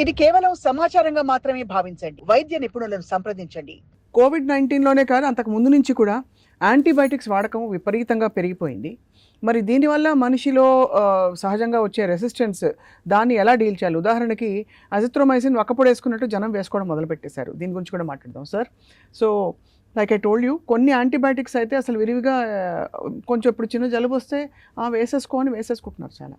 ఇది కేవలం సమాచారంగా మాత్రమే భావించండి. వైద్య నిపుణులను సంప్రదించండి. కోవిడ్-19లోనే కాదు, అంతకు ముందు నుంచి కూడా యాంటీబయాటిక్స్ వాడకం విపరీతంగా పెరిగిపోయింది. మరి దీనివల్ల మనిషిలో సహజంగా వచ్చే రెసిస్టెన్స్ దాన్ని ఎలా డీల్ చేయాలి? ఉదాహరణకి అజిత్రోమైసిన్ ఒక్కపొడేసుకున్నట్టు జనం వేసుకోవడం మొదలుపెట్టేశారు. దీని గురించి కూడా మాట్లాడదాం sir. So like I told you, కొన్ని యాంటీబయాటిక్స్ అయితే అసలు విరివిగా కొంచెం ఇప్పుడు చిన్న జలుబు వస్తే వేసేసుకో అని వేసేసుకుంటున్నారు చాలా.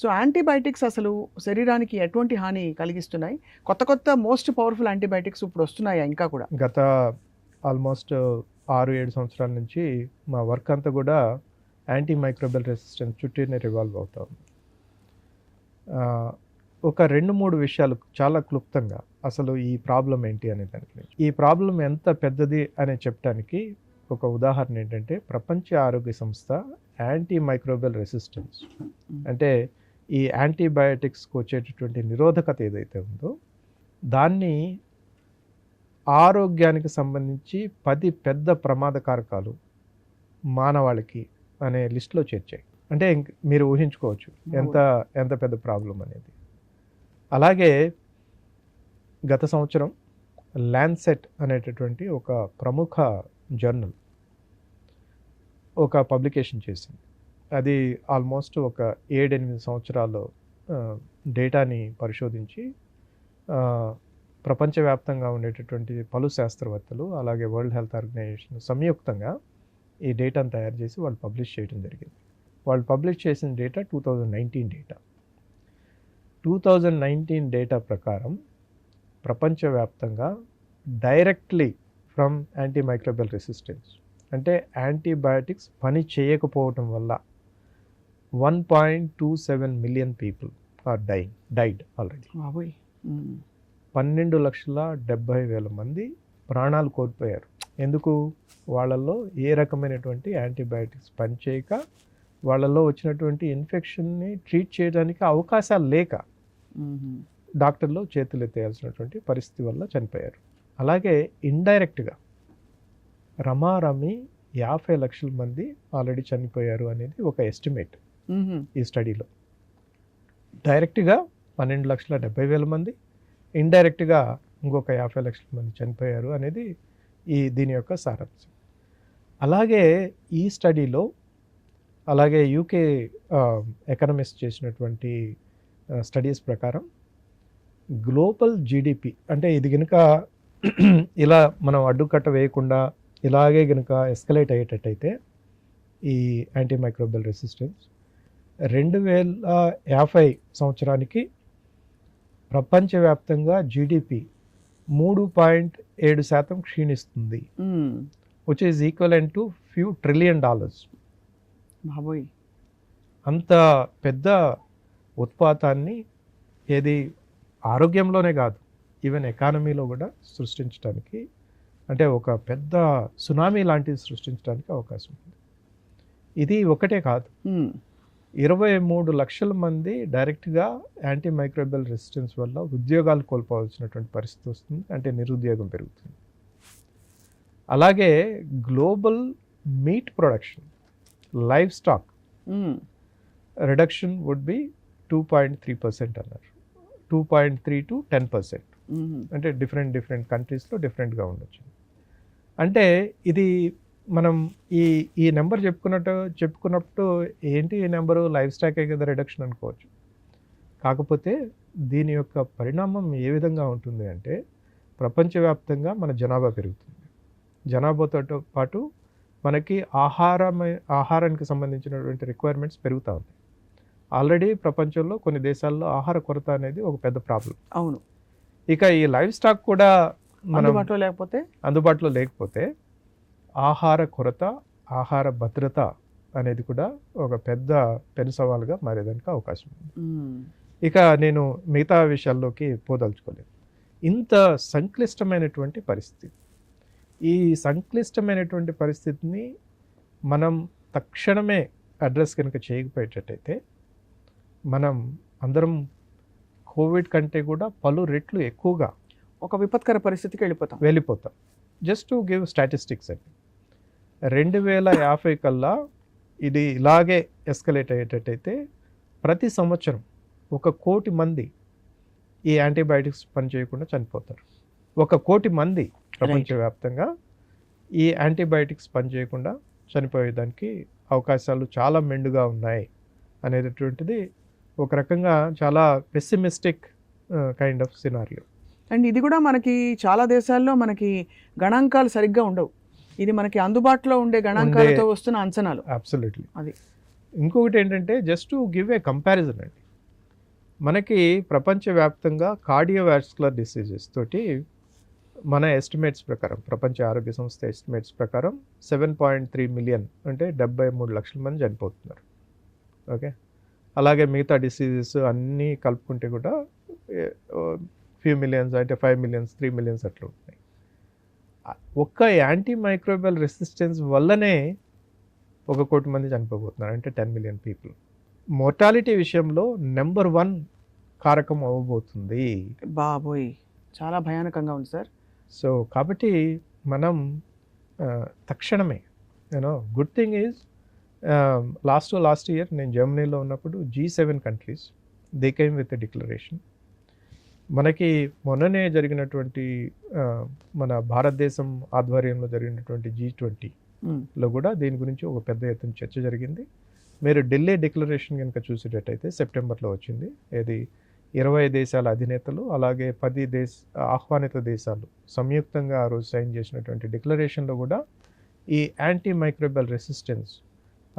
సో యాంటీబయాటిక్స్ అసలు శరీరానికి ఎటువంటి హాని కలిగిస్తున్నాయి? కొత్త కొత్త మోస్ట్ పవర్ఫుల్ యాంటీబయాటిక్స్ ఇప్పుడు వస్తున్నాయా ఇంకా కూడా? గత ఆల్మోస్ట్ 6-7 సంవత్సరాల నుంచి మా వర్క్ అంతా కూడా యాంటీ మైక్రోబియల్ రెసిస్టెన్స్ చుట్టూనే రివాల్వ్ అవుతా ఉంది. ఒక 2-3 విషయాలు చాలా క్లుప్తంగా అసలు ఈ ప్రాబ్లం ఏంటి అనే దానికి, ఈ ప్రాబ్లం ఎంత పెద్దది అని చెప్పడానికి ఒక ఉదాహరణ ఏంటంటే, ప్రపంచ ఆరోగ్య సంస్థ యాంటీ మైక్రోబియల్ రెసిస్టెన్స్ అంటే ఈ యాంటీబయాటిక్స్కి వచ్చేటటువంటి నిరోధకత ఏదైతే ఉందో దాన్ని ఆరోగ్యానికి సంబంధించి 10 పెద్ద ప్రమాద కారకాలు మానవాళికి అనే లిస్టులో చేర్చాయి. అంటే మీరు ఊహించుకోవచ్చు ఎంత పెద్ద ప్రాబ్లం అనేది. అలాగే గత సంవత్సరం ల్యాన్సెట్ అనేటటువంటి ఒక ప్రముఖ జర్నల్ ఒక పబ్లికేషన్ చేసింది. అది ఆల్మోస్ట్ ఒక 7-8 సంవత్సరాలు డేటాని పరిశోధించి ప్రపంచవ్యాప్తంగా ఉండేటటువంటి పలు శాస్త్రవేత్తలు అలాగే వరల్డ్ హెల్త్ ఆర్గనైజేషన్ సంయుక్తంగా ఈ డేటాను తయారు చేసి వాళ్ళు పబ్లిష్ చేయడం జరిగింది. వాళ్ళు పబ్లిష్ చేసిన డేటా 2019 డేటా. 2019 డేటా ప్రకారం ప్రపంచవ్యాప్తంగా డైరెక్ట్లీ ఫ్రమ్ యాంటీమైక్రోబియల్ రెసిస్టెన్స్ అంటే యాంటీబయాటిక్స్ పని చేయకపోవటం వల్ల 1.27 million people are died already. 12,70,000 మంది ప్రాణాలు కోల్పోయారు. ఎందుకు? వాళ్ళల్లో ఏ రకమైనటువంటి యాంటీబయాటిక్స్ పనిచేయక, వాళ్ళల్లో వచ్చినటువంటి ఇన్ఫెక్షన్ని ట్రీట్ చేయడానికి అవకాశాలు లేక డాక్టర్లు చేతులు ఎత్తేయాల్సినటువంటి పరిస్థితి వల్ల చనిపోయారు. అలాగే ఇండైరెక్ట్గా రమారమి 50 లక్షల మంది ఆల్రెడీ చనిపోయారు అనేది ఒక ఎస్టిమేట్ ఈ స్టడీలో. డైరెక్ట్గా 12,70,000 మంది, ఇండైరెక్ట్గా ఇంకొక 50 లక్షల మంది చనిపోయారు అనేది దీని యొక్క సారాంశం. అలాగే ఈ స్టడీలో అలాగే యూకే ఎకనమిస్ట్ చేసినటువంటి స్టడీస్ ప్రకారం గ్లోబల్ జీడిపి అంటే ఇది కనుక ఇలా మనం అడ్డుకట్ట వేయకుండా ఇలాగే కనుక ఎస్కలేట్ అయ్యేటట్టయితే ఈ యాంటీమైక్రోబియల్ రెసిస్టెన్స్ 2050 సంవత్సరానికి ప్రపంచవ్యాప్తంగా జీడిపి 3.7% క్షీణిస్తుంది. Which is equivalent to few trillion dollars. బాబోయ్, అంత పెద్ద ఉత్పాతాన్ని ఏది ఆరోగ్యంలోనే కాదు ఈవెన్ ఎకానమీలో కూడా సృష్టించడానికి, అంటే ఒక పెద్ద సునామీ లాంటిది సృష్టించడానికి అవకాశం ఉంది. ఇది ఒకటే కాదు, 23 లక్షల మంది డైరెక్ట్గా యాంటీమైక్రోబియల్ రెసిస్టెన్స్ వల్ల ఉద్యోగాలు కోల్పోవాల్సినటువంటి పరిస్థితి వస్తుంది. అంటే నిరుద్యోగం పెరుగుతుంది. అలాగే global meat production, livestock reduction would be 2.3% అన్నారు. 2.3 to 10%. అంటే డిఫరెంట్ కంట్రీస్లో డిఫరెంట్గా ఉండొచ్చు. అంటే ఇది మనం ఈ నెంబర్ చెప్పుకున్నప్పుడు ఏంటి ఈ నెంబరు, లైవ్ స్టాకే కదా రిడక్షన్ అనుకోవచ్చు. కాకపోతే దీని యొక్క పరిణామం ఏ విధంగా ఉంటుంది అంటే, ప్రపంచవ్యాప్తంగా మన జనాభా పెరుగుతుంది. జనాభాతో పాటు మనకి ఆహారానికి సంబంధించినటువంటి రిక్వైర్మెంట్స్ పెరుగుతూ ఉన్నాయి. ఆల్రెడీ ప్రపంచంలో కొన్ని దేశాల్లో ఆహార కొరత అనేది ఒక పెద్ద ప్రాబ్లం. అవును. ఇక ఈ లైవ్ స్టాక్ కూడా అందుబాటులో లేకపోతే ఆహార కొరత, ఆహార భద్రత అనేది కూడా ఒక పెను సవాలుగా మారేదానికి అవకాశం ఉంది. ఇక నేను మిగతా విషయాల్లోకి పోదలుచుకోలేదు. ఇంత సంక్లిష్టమైనటువంటి పరిస్థితి, ఈ సంక్లిష్టమైనటువంటి పరిస్థితిని మనం తక్షణమే అడ్రస్ కనుక చేయకపోయేటట్టయితే మనం అందరం కోవిడ్ కంటే కూడా పలు రెట్లు ఎక్కువగా ఒక విపత్కర పరిస్థితికి వెళ్ళిపోతాం. జస్ట్ టు గివ్ స్టాటిస్టిక్స్ అండి, 2050 కల్లా ఇది ఇలాగే ఎస్కలేట్ అయ్యేటట్టయితే ప్రతి సంవత్సరం 1 కోటి మంది ఈ యాంటీబయాటిక్స్ పనిచేయకుండా చనిపోతారు. 1 కోటి మంది ప్రపంచవ్యాప్తంగా ఈ యాంటీబయాటిక్స్ పనిచేయకుండా చనిపోయేదానికి అవకాశాలు చాలా మెండుగా ఉన్నాయి అనేటటువంటిది ఒక రకంగా చాలా pessimistic kind of scenario. And ఇది కూడా మనకి చాలా దేశాల్లో మనకి గణాంకాలు సరిగ్గా ఉండవు. ఇది మనకి అందుబాటులో ఉండే గణాంకాలతో వస్తున్న అంచనాలు. అబ్సల్యూట్లీ. అది ఇంకొకటి ఏంటంటే just to give a comparison అండి, మనకి ప్రపంచవ్యాప్తంగా కార్డియోవాస్కులర్ డిసీజెస్ తోటి మన ఎస్టిమేట్స్ ప్రకారం, ప్రపంచ ఆరోగ్య సంస్థ ఎస్టిమేట్స్ ప్రకారం 7.3 మిలియన్ అంటే 73 లక్షల మంది చనిపోతున్నారు. ఓకే, అలాగే మిగతా డిసీజెస్ అన్నీ కలుపుకుంటే కూడా ఫ్యూ మిలియన్స్ అంటే 5 మిలియన్స్ 3 మిలియన్స్ అట్లా ఉన్నాయి. ఒక్క యాంటీ మైక్రోబియల్ రెసిస్టెన్స్ వల్లనే 1 కోటి మంది చనిపోబోతున్నారు, అంటే 10 మిలియన్ పీపుల్. మోర్టాలిటీ విషయంలో నెంబర్ 1 కారకం అవ్వబోతుంది. బాబోయ్, చాలా భయానకంగా ఉంది సార్. సో కాబట్టి మనం తక్షణమే good thing is lost year నేను జర్మనీలో ఉన్నప్పుడు G7 countries they came with a declaration. మనకి మొన్ననే జరిగినటువంటి మన భారతదేశం ఆధ్వర్యంలో జరిగినటువంటి G20లో కూడా దీని గురించి ఒక పెద్ద ఎత్తున చర్చ జరిగింది. మీరు ఢిల్లీ డిక్లరేషన్ కనుక చూసేటట్టయితే సెప్టెంబర్లో వచ్చింది. ఇది 20 దేశాల అధినేతలు అలాగే 10 ఆహ్వానిత దేశాలు సంయుక్తంగా ఆ రోజు సైన్ చేసినటువంటి డిక్లరేషన్లో కూడా ఈ యాంటీ మైక్రోబియల్ రెసిస్టెన్స్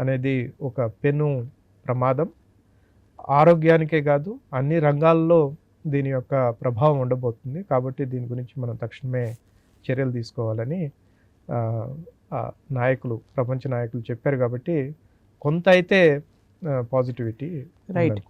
అనేది ఒక పెను ప్రమాదం, ఆరోగ్యానికే కాదు అన్ని రంగాల్లో దీని యొక్క ప్రభావం ఉండబోతుంది. కాబట్టి దీని గురించి మనం తక్షణమే చర్యలు తీసుకోవాలని నాయకులు, ప్రపంచ నాయకులు చెప్పారు. కాబట్టి కొంత అయితే పాజిటివిటీ రైట్.